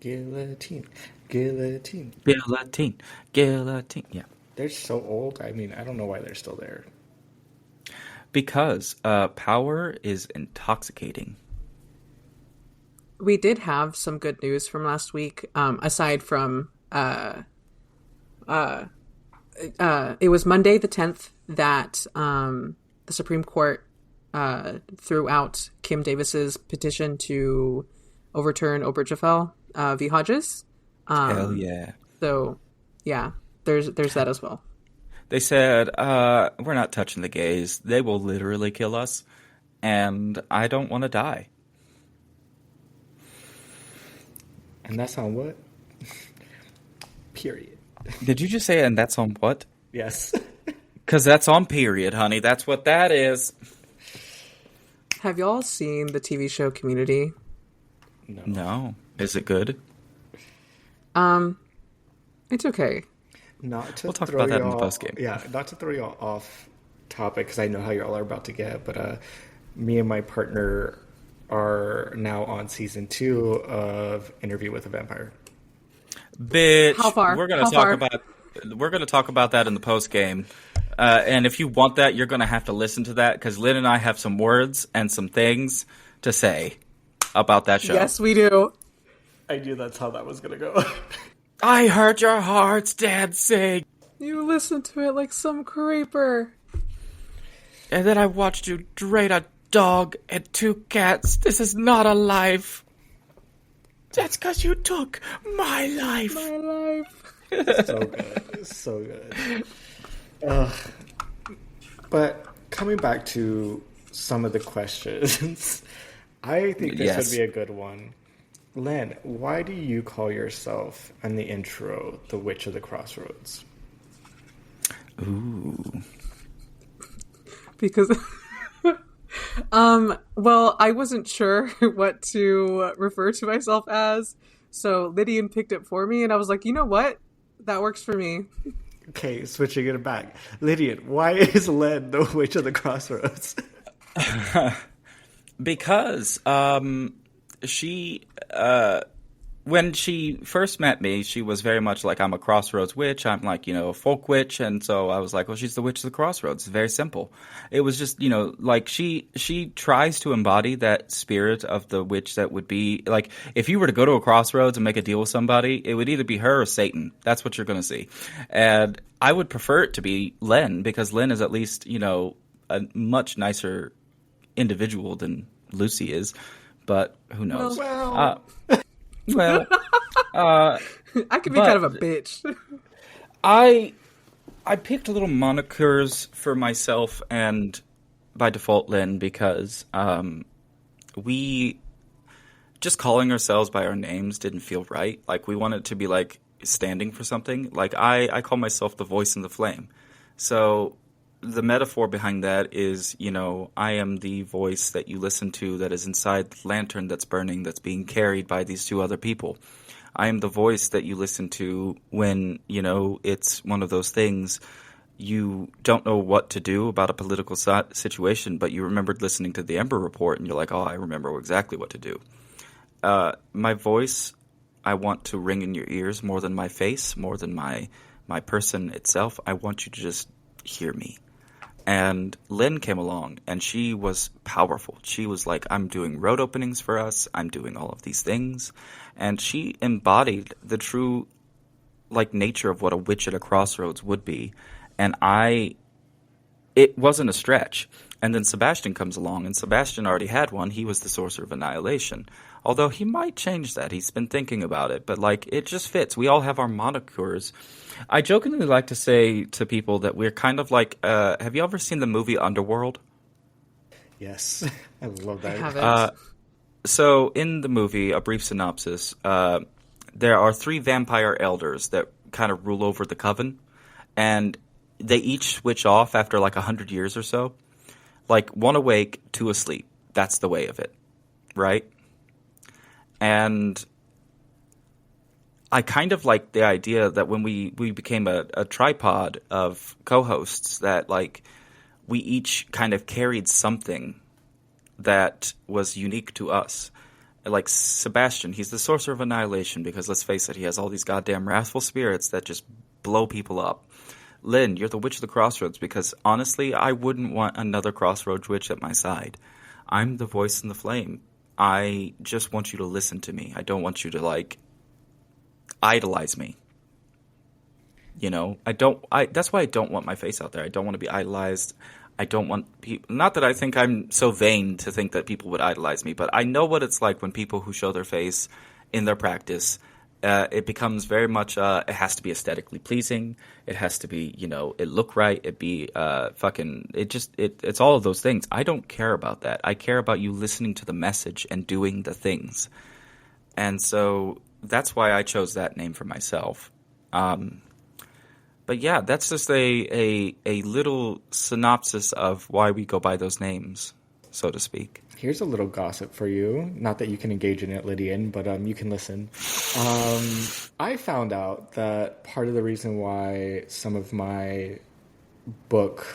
Guillotine. Guillotine. Guillotine. Guillotine. Yeah. They're so old. I mean, I don't know why they're still there. Because power is intoxicating. We did have some good news from last week, aside from it was Monday the 10th that the Supreme Court threw out Kim Davis's petition to overturn Obergefell v. Hodges. Hell yeah. So, yeah, there's that as well. They said, we're not touching the gays. They will literally kill us, and I don't want to die. And that's on what? Period. Did you just say, and that's on what? Yes. Because that's on period, honey. That's what that is. Have y'all seen the TV show Community? No. Is it good? It's okay. We'll talk about that in the post game. Yeah, not to throw y'all off topic because I know how y'all are about to get, but me and my partner are now on season 2 of Interview with a Vampire. Bitch, How far? We're gonna talk about that in the post game. And if you want that, you're gonna have to listen to that because Lynn and I have some words and some things to say about that show. Yes, we do. I knew that's how that was gonna go. I heard your heart's dancing. You listened to it like some creeper. And then I watched you drain a dog and 2 cats. This is not a life. That's because you took my life. My life. So good. So good. But coming back to some of the questions, I think this would be a good one. Len, why do you call yourself in the intro the Witch of the Crossroads? Ooh. Because, well, I wasn't sure what to refer to myself as, so Lydian picked it for me, and I was like, you know what? That works for me. Okay, switching it back. Lydian, why is Len the Witch of the Crossroads? Because, she, when she first met me, she was very much like, I'm a crossroads witch. I'm like, a folk witch. And so I was like, well, she's the witch of the crossroads. It's very simple. It was just, like she tries to embody that spirit of the witch that would be like, if you were to go to a crossroads and make a deal with somebody, it would either be her or Satan. That's what you're going to see. And I would prefer it to be Len because Len is at least, a much nicer individual than Lucy is. But who knows? Well, I could be kind of a bitch. I picked little monikers for myself and by default Lynn because we just calling ourselves by our names didn't feel right. Like we wanted to be like standing for something. Like I call myself the voice in the flame. So the metaphor behind that is, I am the voice that you listen to that is inside the lantern that's burning, that's being carried by these 2 other people. I am the voice that you listen to when, it's one of those things you don't know what to do about a political situation, but you remembered listening to the Ember report and you're like, oh, I remember exactly what to do. My voice, I want to ring in your ears more than my face, more than my person itself. I want you to just hear me. And Lynn came along, and she was powerful. She was like, I'm doing road openings for us. I'm doing all of these things. And she embodied the true, nature of what a witch at a crossroads would be. And it wasn't a stretch. And then Sebastian comes along, and Sebastian already had one. He was the Sorcerer of Annihilation. Although he might change that. He's been thinking about it. But, it just fits. We all have our monikers. I jokingly like to say to people that we're kind of like, have you ever seen the movie Underworld? Yes. I love that. I haven't. So in the movie, a brief synopsis, there are 3 vampire elders that kind of rule over the coven. And they each switch off after 100 years or so. Like, one awake, two asleep. That's the way of it, right? And I kind of like the idea that when we became a tripod of co-hosts, that, like, we each kind of carried something that was unique to us. Like Sebastian, he's the sorcerer of annihilation because, let's face it, he has all these goddamn wrathful spirits that just blow people up. Lynn, you're the witch of the crossroads because, honestly, I wouldn't want another crossroads witch at my side. I'm the voice in the flame. I just want you to listen to me. I don't want you to, like, idolize me. You know, that's why I don't want my face out there. I don't want to be idolized. I don't want people, not that I think I'm so vain to think that people would idolize me, but I know what it's like when people who show their face in their practice, it becomes very much, it has to be aesthetically pleasing. It has to be, you know, it look right. It be, it's all of those things. I don't care about that. I care about you listening to the message and doing the things. And so that's why I chose that name for myself. But yeah, that's just a little synopsis of why we go by those names, so to speak. Here's a little gossip for you. Not that you can engage in it, Lydian, but you can listen. I found out that part of the reason why some of my book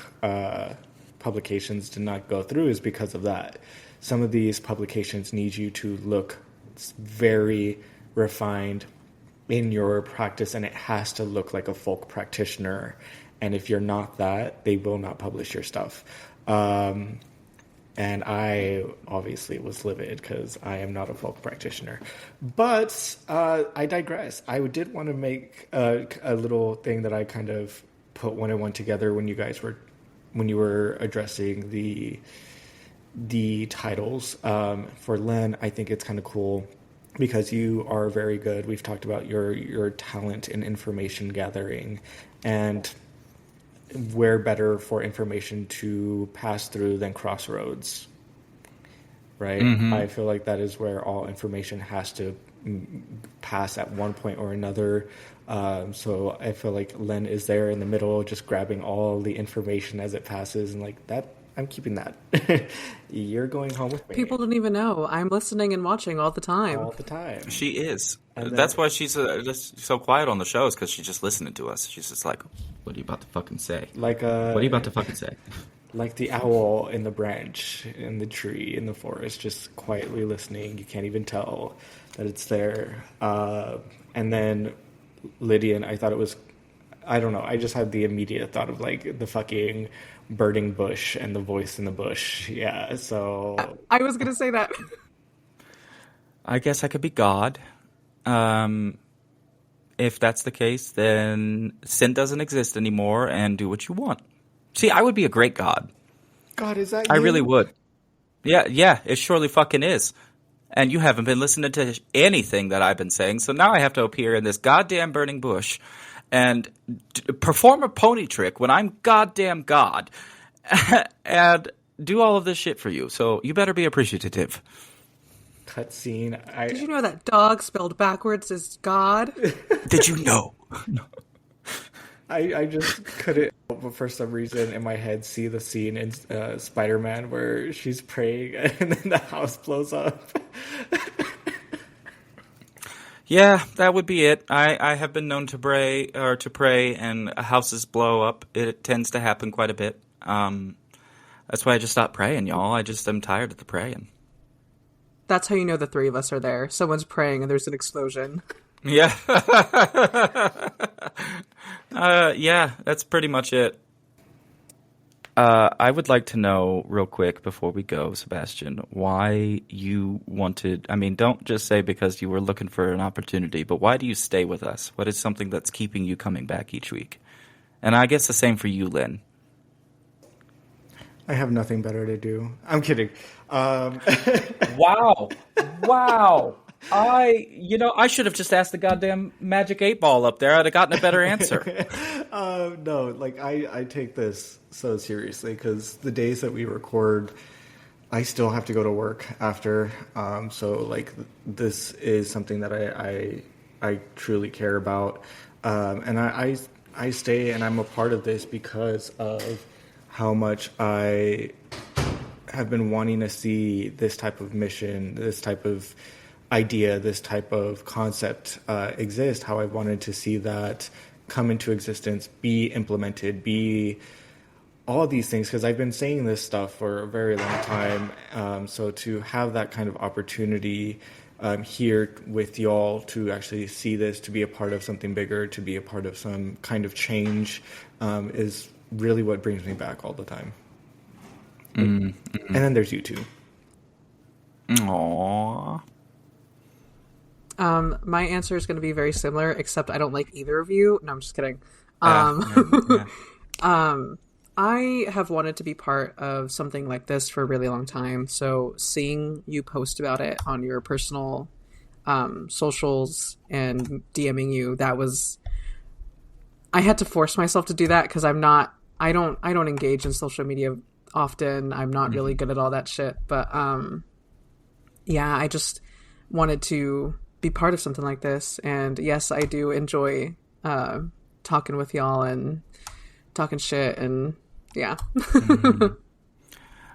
publications did not go through is because of that. Some of these publications need you to look very refined in your practice, and it has to look like a folk practitioner. And if you're not that, they will not publish your stuff. And I obviously was livid because I am not a folk practitioner. But I digress. I did want to make a little thing that I kind of put one and one together when you were addressing the titles. For Len, I think it's kind of cool because you are very good. We've talked about your talent in information gathering, and where better for information to pass through than crossroads, right? Mm-hmm. I feel like that is where all information has to pass at one point or another. So I feel like Len is there in the middle, just grabbing all the information as it passes, and like that, I'm keeping that. You're going home with me. People don't even know. I'm listening and watching all the time. All the time. She is. That's why she's just so quiet on the shows, because she's just listening to us. She's just like, what are you about to fucking say? Like what are you about to fucking say? Like the owl in the branch, in the tree, in the forest, just quietly listening. You can't even tell that it's there. And then Lydian, I thought it was, I don't know, I just had the immediate thought of like the fucking burning bush and the voice in the bush. Yeah, so I was gonna say that. I guess I could be God. If that's the case, then sin doesn't exist anymore, and do what you want. See, I would be a great God. God, is that you? I really would. Yeah, it surely fucking is. And you haven't been listening to anything that I've been saying, so now I have to appear in this goddamn burning bush and perform a pony trick when I'm goddamn God and do all of this shit for you. So you better be appreciative. Cutscene. Did you know that dog spelled backwards is God? Did you know? No. I just couldn't, but for some reason in my head, see the scene in Spider-Man where she's praying and then the house blows up. Yeah, that would be it. I have been known to pray and houses blow up. It tends to happen quite a bit. That's why I just stopped praying, y'all. I just am tired of the praying. That's how you know the three of us are there. Someone's praying and there's an explosion. Yeah. Yeah, that's pretty much it. I would like to know real quick before we go, Sebastian, why you wanted, I mean, don't just say because you were looking for an opportunity, but why do you stay with us? What is something that's keeping you coming back each week? And I guess the same for you, Lynn. I have nothing better to do. I'm kidding. Wow. I should have just asked the goddamn magic 8-ball up there. I'd have gotten a better answer. No, like I take this so seriously because the days that we record, I still have to go to work after. So like this is something that I truly care about. And I stay and I'm a part of this because of how much I have been wanting to see this type of mission, this type of idea, this type of concept exist, how I wanted to see that come into existence, be implemented, be all of these things, because I've been saying this stuff for a very long time. So to have that kind of opportunity here with y'all to actually see this, to be a part of something bigger, to be a part of some kind of change, is really what brings me back all the time. And then there's you two. Aww. My answer is going to be very similar, except I don't like either of you. No, I'm just kidding. I have wanted to be part of something like this for a really long time. So seeing you post about it on your personal socials and DMing you, I had to force myself to do that because I don't engage in social media often. I'm not really good at all that shit. But yeah, I just wanted to be part of something like this. And yes, I do enjoy talking with y'all and talking shit and yeah.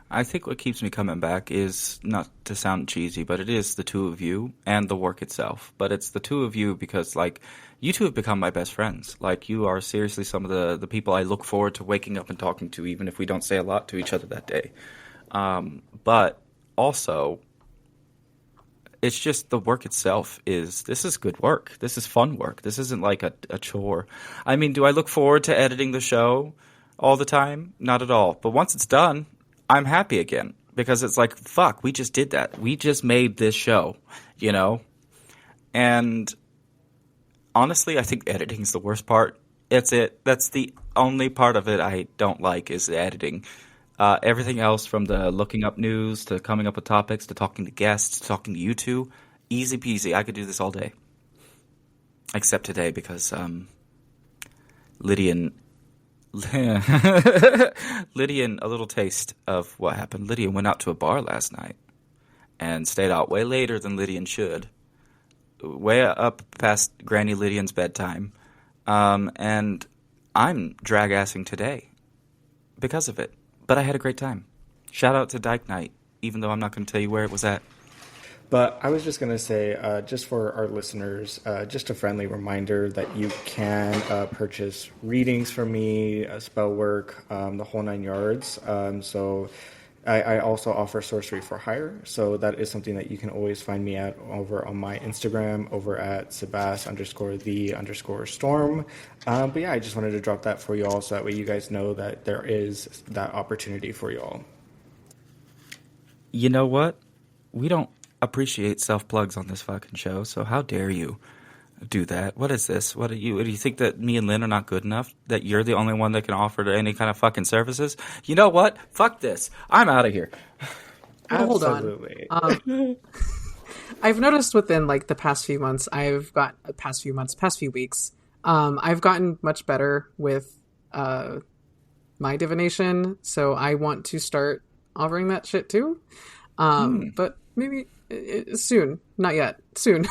I think what keeps me coming back is, not to sound cheesy, but it is the two of you and the work itself. But it's the two of you because, like, you two have become my best friends. Like, you are seriously some of the people I look forward to waking up and talking to, even if we don't say a lot to each other that day. But also, it's just the work itself this is good work. This is fun work. This isn't like a chore. I mean, do I look forward to editing the show all the time? Not at all. But once it's done, I'm happy again because it's like, fuck, we just did that. We just made this show, you know? And honestly, I think editing's the worst part. That's the only part of it I don't like is the editing. Everything else, from the looking up news to coming up with topics to talking to guests to talking to you two, easy peasy. I could do this all day. Except today because Lydian, a little taste of what happened. Lydian went out to a bar last night and stayed out way later than Lydian should. Way up past Granny Lydian's bedtime. And I'm drag-assing today because of it. But I had a great time. Shout out to Dyke Night, even though I'm not going to tell you where it was at. But I was just going to say, just for our listeners, just a friendly reminder that you can purchase readings from me, spell work, the whole 9 yards. So I also offer sorcery for hire. So that is something that you can always find me at over on my Instagram, over at Sebas_the_storm. But yeah, I just wanted to drop that for y'all so that way you guys know that there is that opportunity for y'all. You know what? We don't appreciate self-plugs on this fucking show, so how dare you do that? What is this? Do you think that me and Lynn are not good enough? That you're the only one that can offer any kind of fucking services? You know what? Fuck this. I'm out of here. Absolutely. Hold on. I've noticed within like the past few months, past few weeks, I've gotten much better with my divination, so I want to start offering that shit too. But maybe soon. Not yet. Soon.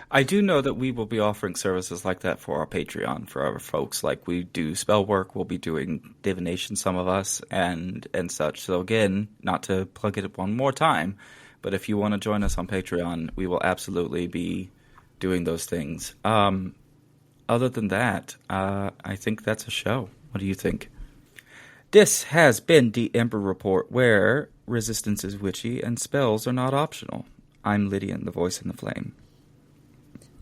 I do know that we will be offering services like that for our Patreon, for our folks. Like, we do spell work, we'll be doing divination, some of us, and such. So again, not to plug it one more time, but if you want to join us on Patreon, we will absolutely be doing those things. Other than that, I think that's a show. What do you think? This has been the Ember Report, where resistance is witchy and spells are not optional. I'm Lydian, the voice in the flame.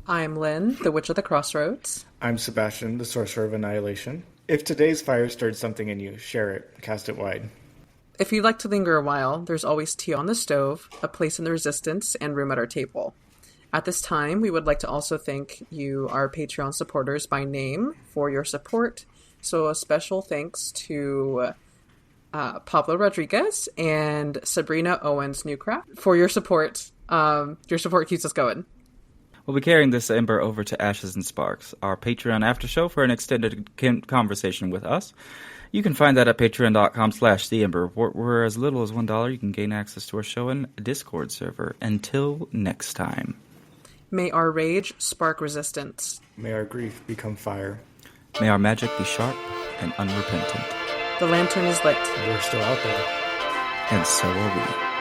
I'm Lynn, the Witch of the Crossroads. I'm Sebastian, the Sorcerer of Annihilation. If today's fire stirred something in you, share it, cast it wide. If you'd like to linger a while, there's always tea on the stove, a place in the resistance, and room at our table. At this time, we would like to also thank you, our Patreon supporters, by name for your support. So a special thanks to Pablo Rodriguez and Sabrina Owens Newcraft for your support. Your support keeps us going. We'll be carrying this Ember over to Ashes and Sparks, our Patreon after show, for an extended conversation with us. You can find that at patreon.com/theemberreport, where as little as $1 you can gain access to our show and Discord server. Until next time. May our rage spark resistance. May our grief become fire. May our magic be sharp and unrepentant. The lantern is lit. We're still out there. And so are we.